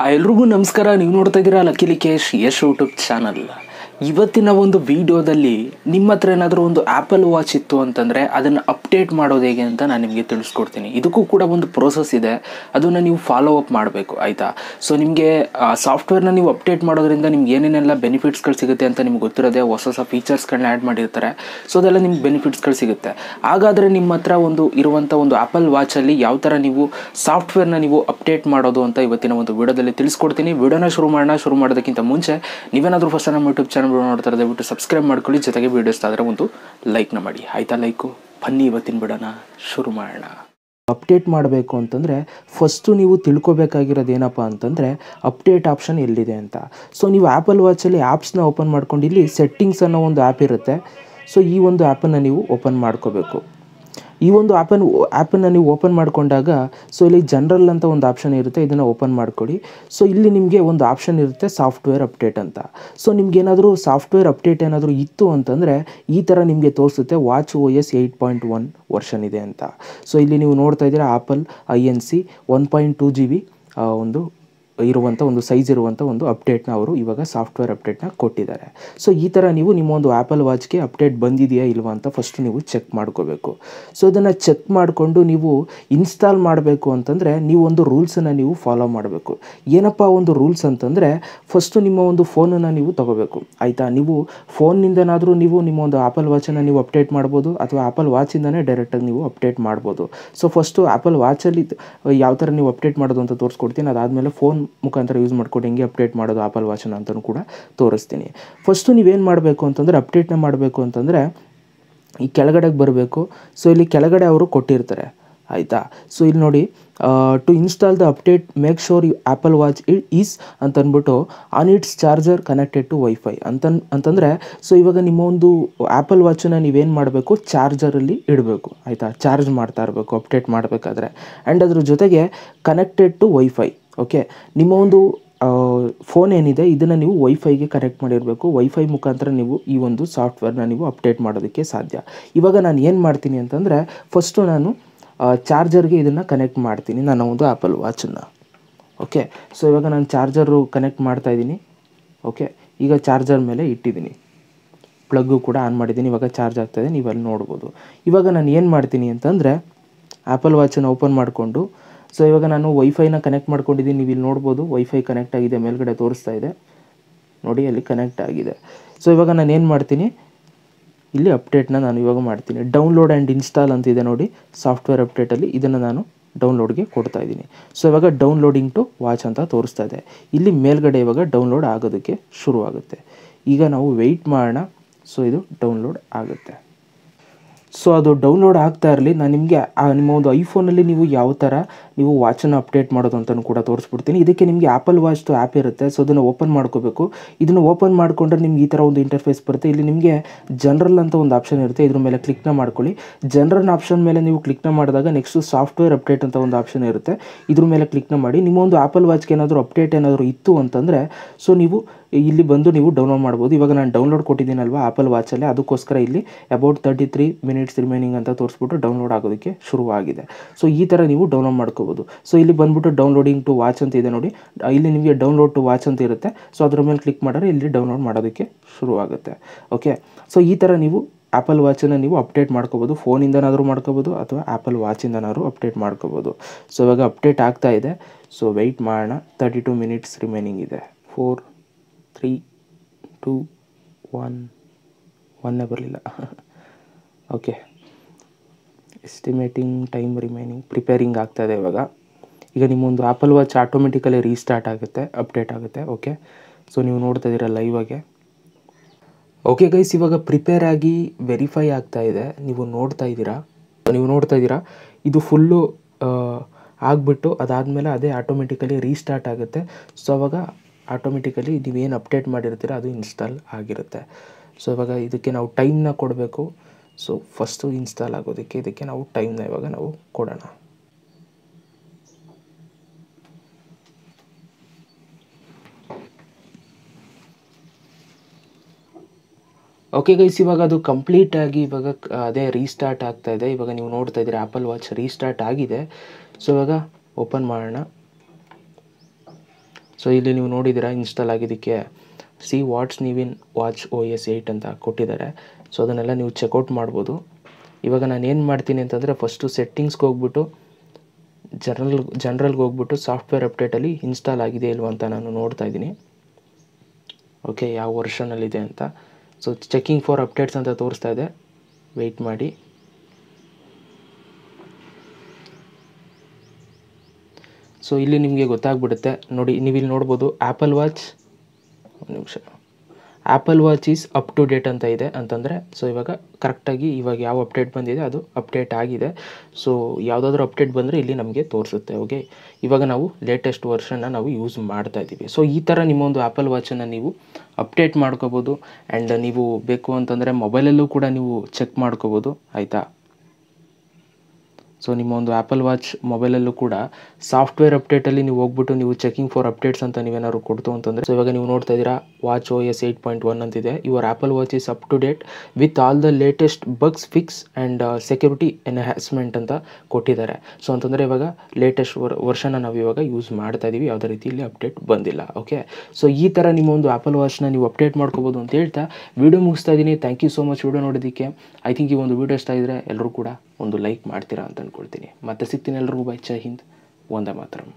ಎಲ್ರಿಗೂ ನಮಸ್ಕಾರ. ನೀವು ನೋಡ್ತಾ ಇದ್ದೀರಾ ಲಕ್ಕಿ ಲಿಕೇಶ್ ಯೂಟ್ಯೂಬ್ ಚಾನಲ್. ಇವತ್ತಿನ ಒಂದು ವಿಡಿಯೋದಲ್ಲಿ ನಿಮ್ಮ ಹತ್ರ ಏನಾದರೂ ಒಂದು ಆ್ಯಪಲ್ ವಾಚ್ ಇತ್ತು ಅಂತಂದರೆ ಅದನ್ನು ಅಪ್ಡೇಟ್ ಮಾಡೋದು ಹೇಗೆ ಅಂತ ನಾನು ನಿಮಗೆ ತಿಳಿಸ್ಕೊಡ್ತೀನಿ. ಇದಕ್ಕೂ ಕೂಡ ಒಂದು ಪ್ರೋಸೆಸ್ ಇದೆ, ಅದನ್ನು ನೀವು ಫಾಲೋ ಅಪ್ ಮಾಡಬೇಕು, ಆಯಿತಾ? ಸೊ ನಿಮಗೆ ಸಾಫ್ಟ್ವೇರ್ನ ನೀವು ಅಪ್ಡೇಟ್ ಮಾಡೋದ್ರಿಂದ ನಿಮ್ಗೆ ಏನೇನೆಲ್ಲ ಬೆನಿಫಿಟ್ಸ್ಗಳು ಸಿಗುತ್ತೆ ಅಂತ ನಿಮ್ಗೆ ಗೊತ್ತಿರೋದೆ. ಹೊಸ ಫೀಚರ್ಸ್ಗಳನ್ನ ಆ್ಯಡ್ ಮಾಡಿರ್ತಾರೆ, ಸೊ ಅದೆಲ್ಲ ನಿಮ್ಗೆ ಬೆನಿಫಿಟ್ಸ್ಗಳು ಸಿಗುತ್ತೆ. ಹಾಗಾದರೆ ನಿಮ್ಮ ಹತ್ರ ಇರುವಂಥ ಒಂದು ಆ್ಯಪಲ್ ವಾಚಲ್ಲಿ ಯಾವ ಥರ ನೀವು ಸಾಫ್ಟ್ವೇರ್ನ ನೀವು ಅಪ್ಡೇಟ್ ಮಾಡೋದು ಅಂತ ಇವತ್ತಿನ ಒಂದು ವಿಡಿಯೋದಲ್ಲಿ ತಿಳಿಸ್ಕೊಡ್ತೀನಿ. ವಿಡಿಯೋನ ಶುರು ಮಾಡೋದಕ್ಕಿಂತ ಮುಂಚೆ ನೀವೇನಾದರೂ ಫಸ್ಟ್ ನಮ್ಮ ಯೂಟ್ಯೂಬ್ ಚಾನಲ್ ನೋಡ್ತಾರೆ ದಯವಿಟ್ಟು ಸಬ್ಸ್ಕ್ರೈಬ್ ಮಾಡ್ಕೊಳ್ಳಿ, ಜೊತೆಗೆ ವಿಡಿಯೋಸ್ ಆದರೆ ಒಂದು ಲೈಕ್ನ ಮಾಡಿ, ಆಯಿತಾ? ಲೈಕು ಬನ್ನಿ ಇವತ್ತಿನ ವಿಡಿಯೋನ ಶುರು ಮಾಡೋಣ. ಅಪ್ಡೇಟ್ ಮಾಡಬೇಕು ಅಂತಂದರೆ ಫಸ್ಟು ನೀವು ತಿಳ್ಕೊಬೇಕಾಗಿರೋದು ಏನಪ್ಪ ಅಂತಂದರೆ ಅಪ್ಡೇಟ್ ಆಪ್ಷನ್ ಎಲ್ಲಿದೆ ಅಂತ. ಸೊ ನೀವು ಆ್ಯಪಲ್ ವಾಚಲ್ಲಿ ಆ್ಯಪ್ಸ್ನ ಓಪನ್ ಮಾಡ್ಕೊಂಡು ಇಲ್ಲಿ ಸೆಟ್ಟಿಂಗ್ಸ್ ಅನ್ನೋ ಒಂದು ಆ್ಯಪ್ ಇರುತ್ತೆ. ಸೊ ಈ ಒಂದು ಆ್ಯಪನ್ನು ನೀವು ಓಪನ್ ಮಾಡ್ಕೋಬೇಕು. ಈ ಒಂದು ಆ್ಯಪನ್ನು ನೀವು ಓಪನ್ ಮಾಡಿಕೊಂಡಾಗ ಸೊ ಇಲ್ಲಿ ಜನರಲ್ ಅಂತ ಒಂದು ಆಪ್ಷನ್ ಇರುತ್ತೆ, ಇದನ್ನು ಓಪನ್ ಮಾಡ್ಕೊಳ್ಳಿ. ಸೊ ಇಲ್ಲಿ ನಿಮಗೆ ಒಂದು ಆಪ್ಷನ್ ಇರುತ್ತೆ ಸಾಫ್ಟ್ವೇರ್ ಅಪ್ಡೇಟ್ ಅಂತ. ಸೊ ನಿಮ್ಗೇನಾದರೂ ಸಾಫ್ಟ್ವೇರ್ ಅಪ್ಡೇಟ್ ಏನಾದರೂ ಇತ್ತು ಅಂತಂದರೆ ಈ ಥರ ನಿಮಗೆ ತೋರಿಸುತ್ತೆ ವಾಚ್ OS 8.1 ವರ್ಷನ್ ಇದೆ ಅಂತ. ಸೊ ಇಲ್ಲಿ ನೀವು ನೋಡ್ತಾ ಇದ್ದೀರಾ ಆಪಲ್ INC 1.2 GB ಒಂದು ಇರುವಂಥ ಒಂದು ಸೈಜ್ ಇರುವಂಥ ಒಂದು ಅಪ್ಡೇಟ್ನ ಅವರು ಇವಾಗ ಸಾಫ್ಟ್ವೇರ್ ಅಪ್ಡೇಟ್ನ ಕೊಟ್ಟಿದ್ದಾರೆ. ಸೊ ಈ ಥರ ನೀವು ನಿಮ್ಮ ಒಂದು ಆ್ಯಪಲ್ ವಾಚ್ಗೆ ಅಪ್ಡೇಟ್ ಬಂದಿದೆಯಾ ಇಲ್ವಾ ಅಂತ ಫಸ್ಟ್ ನೀವು ಚೆಕ್ ಮಾಡ್ಕೋಬೇಕು. ಸೊ ಇದನ್ನು ಚೆಕ್ ಮಾಡಿಕೊಂಡು ನೀವು ಇನ್ಸ್ಟಾಲ್ ಮಾಡಬೇಕು ಅಂತಂದರೆ ನೀವು ಒಂದು ರೂಲ್ಸನ್ನು ನೀವು ಫಾಲೋ ಮಾಡಬೇಕು. ಏನಪ್ಪ ಒಂದು ರೂಲ್ಸ್ ಅಂತಂದರೆ ಫಸ್ಟು ನಿಮ್ಮ ಒಂದು ಫೋನನ್ನು ನೀವು ತೊಗೋಬೇಕು, ಆಯಿತಾ? ನೀವು ಫೋನ್ನಿಂದನಾದರೂ ನೀವು ನಿಮ್ಮ ಒಂದು ಆ್ಯಪಲ್ ವಾಚನ್ನು ನೀವು ಅಪ್ಡೇಟ್ ಮಾಡ್ಬೋದು, ಅಥವಾ ಆ್ಯಪಲ್ ವಾಚಿಂದನೇ ಡೈರೆಕ್ಟಾಗಿ ನೀವು ಅಪ್ಡೇಟ್ ಮಾಡ್ಬೋದು. ಸೊ ಫಸ್ಟು ಆ್ಯಪಲ್ ವಾಚಲ್ಲಿ ಯಾವ ಥರ ನೀವು ಅಪ್ಡೇಟ್ ಮಾಡೋದು ಅಂತ ತೋರಿಸ್ಕೊಡ್ತೀನಿ. ಅದಾದಮೇಲೆ ಫೋನ್ ಮುಖಾಂತರ ಯೂಸ್ ಮಾಡ್ಕೊಂಡು ಹೆಂಗೆ ಅಪ್ಡೇಟ್ ಮಾಡೋದು ಆ್ಯಪಲ್ ವಾಚನ್ನು ಅಂತಲೂ ಕೂಡ ತೋರಿಸ್ತೀನಿ. ಫಸ್ಟು ನೀವೇನು ಮಾಡಬೇಕು ಅಂತಂದರೆ ಅಪ್ಡೇಟ್ನ ಮಾಡಬೇಕು ಅಂತಂದರೆ ಈ ಕೆಳಗಡೆಗೆ ಬರಬೇಕು. ಸೊ ಇಲ್ಲಿ ಕೆಳಗಡೆ ಅವರು ಕೊಟ್ಟಿರ್ತಾರೆ, ಆಯಿತಾ? ಸೊ ಇಲ್ಲಿ ನೋಡಿ, to install the update make sure you Apple watch is ಅಂತಂದ್ಬಿಟ್ಟು on it's charger connected to wifi ಅಂತಂದರೆ ಸೊ ಇವಾಗ ನಿಮ್ಮ ಒಂದು ಆ್ಯಪಲ್ ವಾಚನ್ನು ನೀವೇನು ಮಾಡಬೇಕು, ಚಾರ್ಜರಲ್ಲಿ ಇಡಬೇಕು, ಆಯಿತಾ? ಚಾರ್ಜ್ ಮಾಡ್ತಾ ಇರಬೇಕು ಅಪ್ಡೇಟ್ ಮಾಡಬೇಕಾದ್ರೆ. ಆ್ಯಂಡ್ ಅದ್ರ ಜೊತೆಗೆ ಕನೆಕ್ಟೆಡ್ ಟು ವೈಫೈ. ಓಕೆ, ನಿಮ್ಮ ಒಂದು ಫೋನ್ ಏನಿದೆ ಇದನ್ನು ನೀವು ವೈಫೈಗೆ ಕನೆಕ್ಟ್ ಮಾಡಿರಬೇಕು. ವೈಫೈ ಮುಖಾಂತರ ನೀವು ಈ ಒಂದು ಸಾಫ್ಟ್ವೇರ್ನ ನೀವು ಅಪ್ಡೇಟ್ ಮಾಡೋದಕ್ಕೆ ಸಾಧ್ಯ. ಇವಾಗ ನಾನು ಏನು ಮಾಡ್ತೀನಿ ಅಂತಂದರೆ ಫಸ್ಟು ನಾನು ಚಾರ್ಜರ್ಗೆ ಇದನ್ನು ಕನೆಕ್ಟ್ ಮಾಡ್ತೀನಿ, ನನ್ನ ಒಂದು ಆ್ಯಪಲ್ ವಾಚನ್ನು. ಓಕೆ, ಸೊ ಇವಾಗ ನಾನು ಚಾರ್ಜರು ಕನೆಕ್ಟ್ ಮಾಡ್ತಾಯಿದ್ದೀನಿ. ಓಕೆ, ಈಗ ಚಾರ್ಜರ್ ಮೇಲೆ ಇಟ್ಟಿದ್ದೀನಿ, ಪ್ಲಗ್ಗು ಕೂಡ ಆನ್ ಮಾಡಿದ್ದೀನಿ, ಇವಾಗ ಚಾರ್ಜ್ ಆಗ್ತಾಯಿದೆ, ನೀವು ಅಲ್ಲಿ ನೋಡ್ಬೋದು. ಇವಾಗ ನಾನು ಏನು ಮಾಡ್ತೀನಿ ಅಂತಂದರೆ ಆ್ಯಪಲ್ ವಾಚನ್ನು ಓಪನ್ ಮಾಡಿಕೊಂಡು ಸೊ ಇವಾಗ ನಾನು ವೈಫೈನ ಕನೆಕ್ಟ್ ಮಾಡ್ಕೊಂಡಿದ್ದೀನಿ, ನೀವು ಇಲ್ಲಿ ನೋಡ್ಬೋದು ವೈಫೈ ಕನೆಕ್ಟ್ ಆಗಿದೆ, ಮೇಲ್ಗಡೆ ತೋರಿಸ್ತಾ ಇದೆ ನೋಡಿ, ಅಲ್ಲಿ ಕನೆಕ್ಟ್ ಆಗಿದೆ. ಸೊ ಇವಾಗ ನಾನು ಏನು ಮಾಡ್ತೀನಿ, ಇಲ್ಲಿ ಅಪ್ಡೇಟ್ನ ನಾನು ಇವಾಗ ಮಾಡ್ತೀನಿ. ಡೌನ್ಲೋಡ್ ಆ್ಯಂಡ್ ಇನ್ಸ್ಟಾಲ್ ಅಂತಿದೆ ನೋಡಿ ಸಾಫ್ಟ್ವೇರ್ ಅಪ್ಡೇಟಲ್ಲಿ, ಇದನ್ನು ನಾನು ಡೌನ್ಲೋಡ್ಗೆ ಕೊಡ್ತಾ ಇದ್ದೀನಿ. ಸೊ ಇವಾಗ ಡೌನ್ಲೋಡಿಂಗ್ ಟು ವಾಚ್ ಅಂತ ತೋರಿಸ್ತಾ ಇದೆ. ಇಲ್ಲಿ ಮೇಲ್ಗಡೆ ಇವಾಗ ಡೌನ್ಲೋಡ್ ಆಗೋದಕ್ಕೆ ಶುರುವಾಗುತ್ತೆ. ಈಗ ನಾವು ವೆಯ್ಟ್ ಮಾಡೋಣ. ಸೊ ಇದು ಡೌನ್ಲೋಡ್ ಆಗುತ್ತೆ. ಸೊ ಅದು ಡೌನ್ಲೋಡ್ ಆಗ್ತಾ ಇರಲಿ, ನಾನು ನಿಮಗೆ ನಿಮ್ಮ ಒಂದು ಐಫೋನಲ್ಲಿ ನೀವು ಯಾವ ಥರ ನೀವು ವಾಚನ್ನು ಅಪ್ಡೇಟ್ ಮಾಡೋದು ಅಂತಲೂ ಕೂಡ ತೋರಿಸ್ಬಿಡ್ತೀನಿ. ಇದಕ್ಕೆ ನಿಮಗೆ ಆ್ಯಪಲ್ ವಾಚ್ದು ಆ್ಯಪ್ ಇರುತ್ತೆ, ಸೊ ಅದನ್ನು ಓಪನ್ ಮಾಡ್ಕೋಬೇಕು. ಇದನ್ನು ಓಪನ್ ಮಾಡಿಕೊಂಡ್ರೆ ನಿಮ್ಗೆ ಈ ಥರ ಒಂದು ಇಂಟರ್ಫೇಸ್ ಬರುತ್ತೆ. ಇಲ್ಲಿ ನಿಮಗೆ ಜನರಲ್ ಅಂತ ಒಂದು ಆಪ್ಷನ್ ಇರುತ್ತೆ, ಇದ್ರ ಮೇಲೆ ಕ್ಲಿಕ್ನ ಮಾಡ್ಕೊಳ್ಳಿ. ಜನರಲ್ ಆಪ್ಷನ್ ಮೇಲೆ ನೀವು ಕ್ಲಿಕ್ನ ಮಾಡಿದಾಗ ನೆಕ್ಸ್ಟು ಸಾಫ್ಟ್ವೇರ್ ಅಪ್ಡೇಟ್ ಅಂತ ಒಂದು ಆಪ್ಷನ್ ಇರುತ್ತೆ, ಇದ್ರ ಮೇಲೆ ಕ್ಲಿಕ್ನ ಮಾಡಿ. ನಿಮ್ಮ ಒಂದು ಆ್ಯಪಲ್ ವಾಚ್ಗೆ ಏನಾದರೂ ಅಪ್ಡೇಟ್ ಏನಾದರೂ ಇತ್ತು ಅಂತಂದರೆ ಸೊ ನೀವು ಇಲ್ಲಿ ಬಂದು ನೀವು ಡೌನ್ಲೋಡ್ ಮಾಡ್ಬೋದು. ಇವಾಗ ನಾನು ಡೌನ್ಲೋಡ್ ಕೊಟ್ಟಿದ್ದೀನಲ್ವ ಆ್ಯಪಲ್ ವಾಚಲ್ಲಿ, ಅದಕ್ಕೋಸ್ಕರ ಇಲ್ಲಿ ಅಬೌಟ್ 33 minutes ರಿಮೈನಿಂಗ್ ಅಂತ ತೋರಿಸ್ಬಿಟ್ಟು ಡೌನ್ಲೋಡ್ ಆಗೋದಕ್ಕೆ ಶುರುವಾಗಿದೆ. ಸೊ ಈ ಥರ ನೀವು ಡೌನ್ಲೋಡ್ ಮಾಡ್ಕೋಬೋದು. ಸೊ ಇಲ್ಲಿ ಬಂದುಬಿಟ್ಟು ಡೌನ್ಲೋಡಿಂಗ್ ಟು ವಾಚ್ ಅಂತ ಇದೆ ನೋಡಿ, ಇಲ್ಲಿ ನಿಮಗೆ ಡೌನ್ಲೋಡ್ ಟು ವಾಚ್ ಅಂತ ಇರುತ್ತೆ. ಸೊ ಅದ್ರ ಮೇಲೆ ಕ್ಲಿಕ್ ಮಾಡಿದ್ರೆ ಇಲ್ಲಿ ಡೌನ್ಲೋಡ್ ಮಾಡೋದಕ್ಕೆ ಶುರುವಾಗುತ್ತೆ. ಓಕೆ, ಸೊ ಈ ಥರ ನೀವು ಆ್ಯಪಲ್ ವಾಚನ್ನು ನೀವು ಅಪ್ಡೇಟ್ ಮಾಡ್ಕೋಬೋದು. ಫೋನಿಂದನಾದರೂ ಮಾಡ್ಕೋಬೋದು ಅಥವಾ ಆ್ಯಪಲ್ ವಾಚಿಂದನಾದರೂ ಅಪ್ಡೇಟ್ ಮಾಡ್ಕೋಬೋದು. ಸೊ ಇವಾಗ ಅಪ್ಡೇಟ್ ಆಗ್ತಾ ಇದೆ. ಸೊ ವೆಯ್ಟ್ ಮಾಡೋಣ. 32 minutes ರಿಮೈನಿಂಗ್ ಇದೆ. 4 3 2 1 ಬರಲಿಲ್ಲ. Okay, estimating time remaining, preparing ಆಗ್ತಾಯಿದೆ ಇವಾಗ. ಈಗ ನಿಮ್ಮೊಂದು ಆ್ಯಪಲ್ ವಾಚ್ ಆಟೋಮೆಟಿಕಲಿ ರೀಸ್ಟಾರ್ಟ್ ಆಗುತ್ತೆ, ಅಪ್ಡೇಟ್ ಆಗುತ್ತೆ. ಓಕೆ, ಸೊ ನೀವು ನೋಡ್ತಾ ಇದ್ದೀರಾ ಲೈವಾಗೆ. ಓಕೆ ಗೈಸ್, ಇವಾಗ ಪ್ರಿಪೇರ್ ಆಗಿ ವೆರಿಫೈ ಆಗ್ತಾ ಇದೆ, ನೀವು ನೋಡ್ತಾ ಇದ್ದೀರಾ. ಇದು ಫುಲ್ಲು ಆಗಿಬಿಟ್ಟು ಅದಾದಮೇಲೆ ಅದೇ ಆಟೋಮೆಟಿಕಲಿ ರೀಸ್ಟಾರ್ಟ್ ಆಗುತ್ತೆ. ಸೊ ಅವಾಗ ಆಟೋಮೆಟಿಕಲಿ ನೀವೇನು ಅಪ್ಡೇಟ್ ಮಾಡಿರ್ತೀರ ಅದು ಇನ್ಸ್ಟಾಲ್ ಆಗಿರುತ್ತೆ. ಸೊ ಇವಾಗ ಇದಕ್ಕೆ ನಾವು ಟೈಮ್ನ ಕೊಡಬೇಕು. ಸೊ ಫಸ್ಟು ಇನ್ಸ್ಟಾಲ್ ಆಗೋದಕ್ಕೆ ಇದಕ್ಕೆ ನಾವು ಟೈಮ್ನ ಇವಾಗ ನಾವು ಕೊಡೋಣ. ಓಕೆ ಗೈಸ್, ಇವಾಗ ಅದು ಕಂಪ್ಲೀಟಾಗಿ ಇವಾಗ ಅದೇ ರೀಸ್ಟಾರ್ಟ್ ಆಗ್ತಾ ಇದೆ. ಇವಾಗ ನೀವು ನೋಡ್ತಾ ಇದ್ದೀರಾ ಆ್ಯಪಲ್ ವಾಚ್ ರೀಸ್ಟಾರ್ಟ್ ಆಗಿದೆ. ಸೊ ಇವಾಗ ಓಪನ್ ಮಾಡೋಣ. ಸೊ ಇಲ್ಲಿ ನೀವು ನೋಡಿದ್ದೀರಾ ಇನ್ಸ್ಟಾಲ್ ಆಗಿದ್ದಕ್ಕೆ ಸಿ ವಾಟ್ಸ್ ನೀವಿನ್ ವಾಚ್ OS 8 ಅಂತ ಕೊಟ್ಟಿದ್ದಾರೆ. ಸೊ ಅದನ್ನೆಲ್ಲ ನೀವು ಚೆಕ್ಔಟ್ ಮಾಡ್ಬೋದು. ಇವಾಗ ನಾನು ಏನು ಮಾಡ್ತೀನಿ ಅಂತಂದರೆ ಫಸ್ಟು ಸೆಟ್ಟಿಂಗ್ಸ್ಗೆ ಹೋಗ್ಬಿಟ್ಟು ಜನರಲ್ಗೆ ಹೋಗ್ಬಿಟ್ಟು ಸಾಫ್ಟ್ವೇರ್ ಅಪ್ಡೇಟಲ್ಲಿ ಇನ್ಸ್ಟಾಲ್ ಆಗಿದೆ ಇಲ್ವ ಅಂತ ನಾನು ನೋಡ್ತಾ ಇದ್ದೀನಿ. ಓಕೆ, ಯಾವ ವರ್ಷನಲ್ಲಿದೆ ಅಂತ. ಸೊ ಚೆಕಿಂಗ್ ಫಾರ್ ಅಪ್ಡೇಟ್ಸ್ ಅಂತ ತೋರಿಸ್ತಾ ಇದೆ, ವೆಯ್ಟ್ ಮಾಡಿ. ಸೊ ಇಲ್ಲಿ ನಿಮಗೆ ಗೊತ್ತಾಗ್ಬಿಡುತ್ತೆ ನೋಡಿ, ನೀವಿಲ್ಲಿ ನೋಡ್ಬೋದು ಆ್ಯಪಲ್ ವಾಚ್, ಒಂದು ನಿಮಿಷ, Apple watch is up to date ಅಂತ ಇದೆ ಅಂತಂದರೆ. ಸೊ ಇವಾಗ ಕರೆಕ್ಟಾಗಿ ಇವಾಗ ಯಾವ ಅಪ್ಡೇಟ್ ಬಂದಿದೆ ಅದು ಅಪ್ಡೇಟ್ ಆಗಿದೆ. ಸೊ ಯಾವುದಾದ್ರೂ ಅಪ್ಡೇಟ್ ಬಂದರೆ ಇಲ್ಲಿ ನಮಗೆ ತೋರಿಸುತ್ತೆ. ಓಕೆ, ಇವಾಗ ನಾವು ಲೇಟೆಸ್ಟ್ ವರ್ಷನ್ನ ನಾವು ಯೂಸ್ ಮಾಡ್ತಾ ಇದ್ದೀವಿ. ಸೊ ಈ ಥರ ನಿಮ್ಮ ಒಂದು ಆ್ಯಪಲ್ ವಾಚನ್ನು ನೀವು ಅಪ್ಡೇಟ್ ಮಾಡ್ಕೋಬೋದು. ಆ್ಯಂಡ್ ನೀವು ಬೇಕು ಅಂತಂದರೆ ಮೊಬೈಲಲ್ಲೂ ಕೂಡ ನೀವು ಚೆಕ್ ಮಾಡ್ಕೋಬೋದು, ಆಯಿತಾ. ಸೊ ನಿಮ್ಮ ಒಂದು ಆ್ಯಪಲ್ ವಾಚ್ ಮೊಬೈಲಲ್ಲೂ ಕೂಡ ಸಾಫ್ಟ್ವೇರ್ ಅಪ್ಡೇಟಲ್ಲಿ ನೀವು ಹೋಗ್ಬಿಟ್ಟು ನೀವು ಚೆಕಿಂಗ್ ಫಾರ್ ಅಪ್ಡೇಟ್ಸ್ ಅಂತ ನೀವೇನಾದ್ರು ಕೊಡ್ತು ಅಂತಂದರೆ, ಸೊ ಇವಾಗ ನೀವು ನೋಡ್ತಾ ಇದ್ದೀರಾ ವಾಚ್ OS 8.1 ಅಂತಿದೆ. Your Apple watch is up to date with all the latest bugs fix and security enhancement ಅಂತ ಕೊಟ್ಟಿದ್ದಾರೆ. ಸೊ ಅಂತಂದರೆ ಇವಾಗ ಲೇಟೆಸ್ಟ್ ವರ್ಷನ ನಾವು ಇವಾಗ ಯೂಸ್ ಮಾಡ್ತಾ ಇದ್ದೀವಿ, ಯಾವುದೇ ರೀತಿ ಇಲ್ಲಿ ಅಪ್ಡೇಟ್ ಬಂದಿಲ್ಲ. ಓಕೆ, ಸೊ ಈ ಥರ ನಿಮ್ಮ ಒಂದು ಆ್ಯಪಲ್ ವಾಚ್ನ ನೀವು ಅಪ್ಡೇಟ್ ಮಾಡ್ಕೋಬೋದು ಅಂತ ಹೇಳ್ತಾ ವಿಡಿಯೋ ಮುಗಿಸ್ತಾ ಇದ್ದೀನಿ. Thank you so much video ನೋಡೋದಕ್ಕೆ. ಐ ಥಿಂಕ್ ಈ ಒಂದು ವಿಡಿಯೋ ಇಷ್ಟ ಇದ್ದರೆ ಎಲ್ಲರೂ ಕೂಡ ಒಂದು ಲೈಕ್ ಮಾಡ್ತೀರಾ ಅಂತ ಅಂದ್ಕೊಳ್ತೀನಿ. ಮತ್ತೆ ಸಿಗ್ತೀನಿ ಎಲ್ರಿಗೂ. ಬೈ, ಜೈ ಹಿಂದ್, ವಂದೇ ಮಾತರಂ.